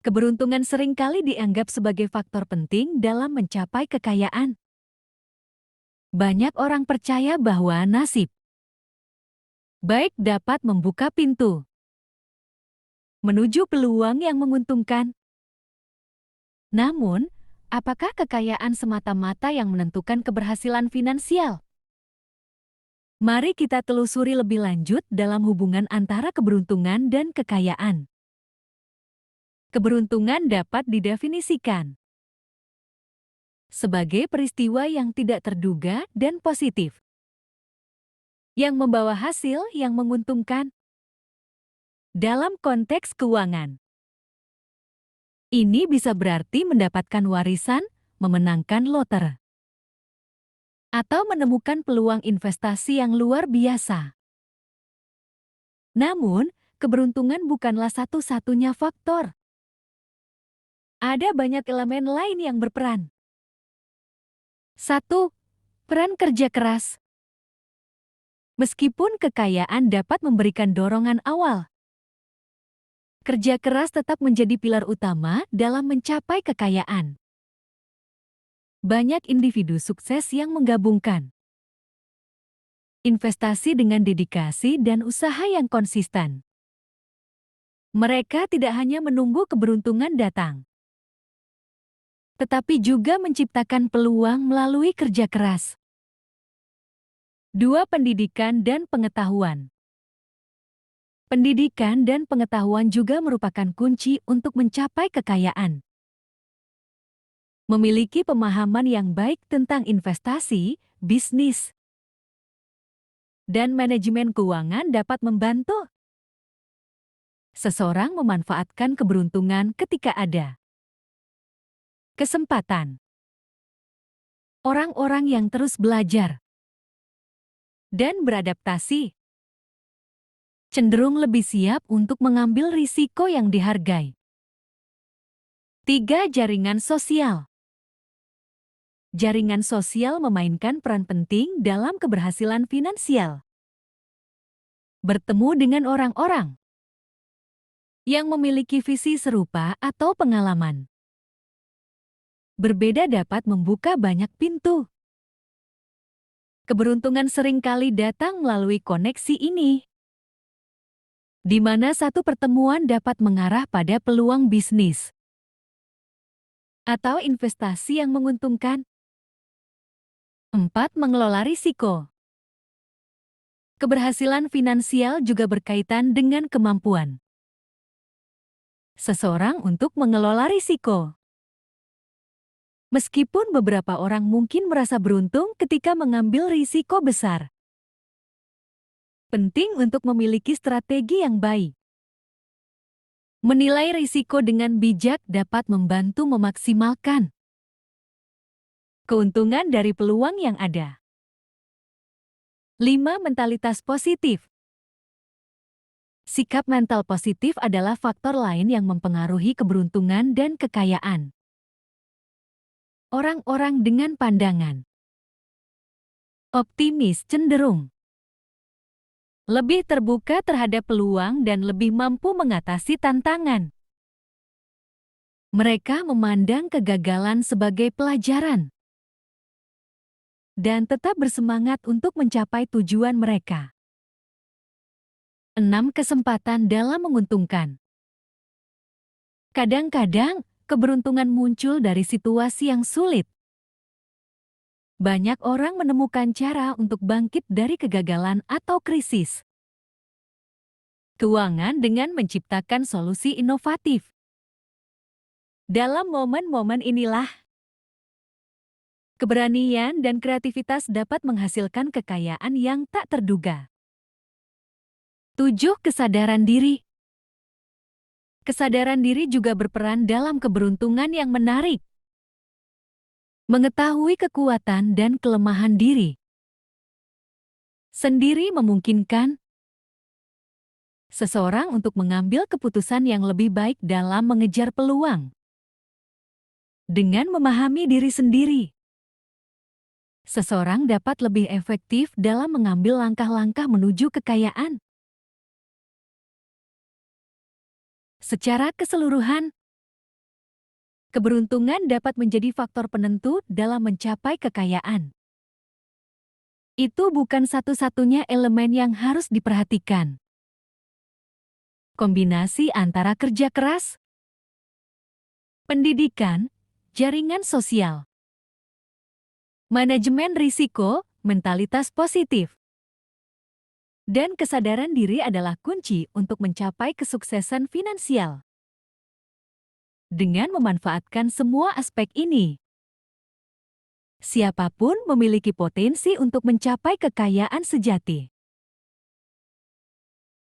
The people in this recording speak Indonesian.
Keberuntungan seringkali dianggap sebagai faktor penting dalam mencapai kekayaan. Banyak orang percaya bahwa nasib baik dapat membuka pintu menuju peluang yang menguntungkan. Namun, apakah kekayaan semata-mata yang menentukan keberhasilan finansial? Mari kita telusuri lebih lanjut dalam hubungan antara keberuntungan dan kekayaan. Keberuntungan dapat didefinisikan sebagai peristiwa yang tidak terduga dan positif, yang membawa hasil yang menguntungkan. Dalam konteks keuangan, ini bisa berarti mendapatkan warisan, memenangkan loter, atau menemukan peluang investasi yang luar biasa. Namun, keberuntungan bukanlah satu-satunya faktor. Ada banyak elemen lain yang berperan. 1. Peran kerja keras. Meskipun kekayaan dapat memberikan dorongan awal, kerja keras tetap menjadi pilar utama dalam mencapai kekayaan. Banyak individu sukses yang menggabungkan investasi dengan dedikasi dan usaha yang konsisten. Mereka tidak hanya menunggu keberuntungan datang, tetapi juga menciptakan peluang melalui kerja keras. 2. Pendidikan dan pengetahuan. Pendidikan dan pengetahuan juga merupakan kunci untuk mencapai kekayaan. Memiliki pemahaman yang baik tentang investasi, bisnis, dan manajemen keuangan dapat membantu seseorang memanfaatkan keberuntungan ketika ada kesempatan. Orang-orang yang terus belajar dan beradaptasi cenderung lebih siap untuk mengambil risiko yang dihargai. 3. Jaringan sosial. Jaringan sosial memainkan peran penting dalam keberhasilan finansial. Bertemu dengan orang-orang yang memiliki visi serupa atau pengalaman berbeda dapat membuka banyak pintu. Keberuntungan seringkali datang melalui koneksi ini, di mana satu pertemuan dapat mengarah pada peluang bisnis atau investasi yang menguntungkan. 4. Mengelola risiko. Keberhasilan finansial juga berkaitan dengan kemampuan seseorang untuk mengelola risiko. Meskipun beberapa orang mungkin merasa beruntung ketika mengambil risiko besar, penting untuk memiliki strategi yang baik. Menilai risiko dengan bijak dapat membantu memaksimalkan keuntungan dari peluang yang ada. 5. Mentalitas positif. Sikap mental positif adalah faktor lain yang mempengaruhi keberuntungan dan kekayaan. Orang-orang dengan pandangan optimis cenderung lebih terbuka terhadap peluang dan lebih mampu mengatasi tantangan. Mereka memandang kegagalan sebagai pelajaran dan tetap bersemangat untuk mencapai tujuan mereka. 6. Kesempatan dalam menguntungkan. Kadang-kadang, keberuntungan muncul dari situasi yang sulit. Banyak orang menemukan cara untuk bangkit dari kegagalan atau krisis keuangan dengan menciptakan solusi inovatif. Dalam momen-momen inilah, keberanian dan kreativitas dapat menghasilkan kekayaan yang tak terduga. 7. Kesadaran diri. Kesadaran diri juga berperan dalam keberuntungan yang menarik. Mengetahui kekuatan dan kelemahan diri sendiri memungkinkan seseorang untuk mengambil keputusan yang lebih baik dalam mengejar peluang. Dengan memahami diri sendiri, seseorang dapat lebih efektif dalam mengambil langkah-langkah menuju kekayaan. Secara keseluruhan, Keberuntungan dapat menjadi faktor penentu dalam mencapai kekayaan. Itu bukan satu-satunya elemen yang harus diperhatikan. Kombinasi antara kerja keras, pendidikan, jaringan sosial, manajemen risiko, mentalitas positif, dan kesadaran diri adalah kunci untuk mencapai kesuksesan finansial. Dengan memanfaatkan semua aspek ini, siapapun memiliki potensi untuk mencapai kekayaan sejati.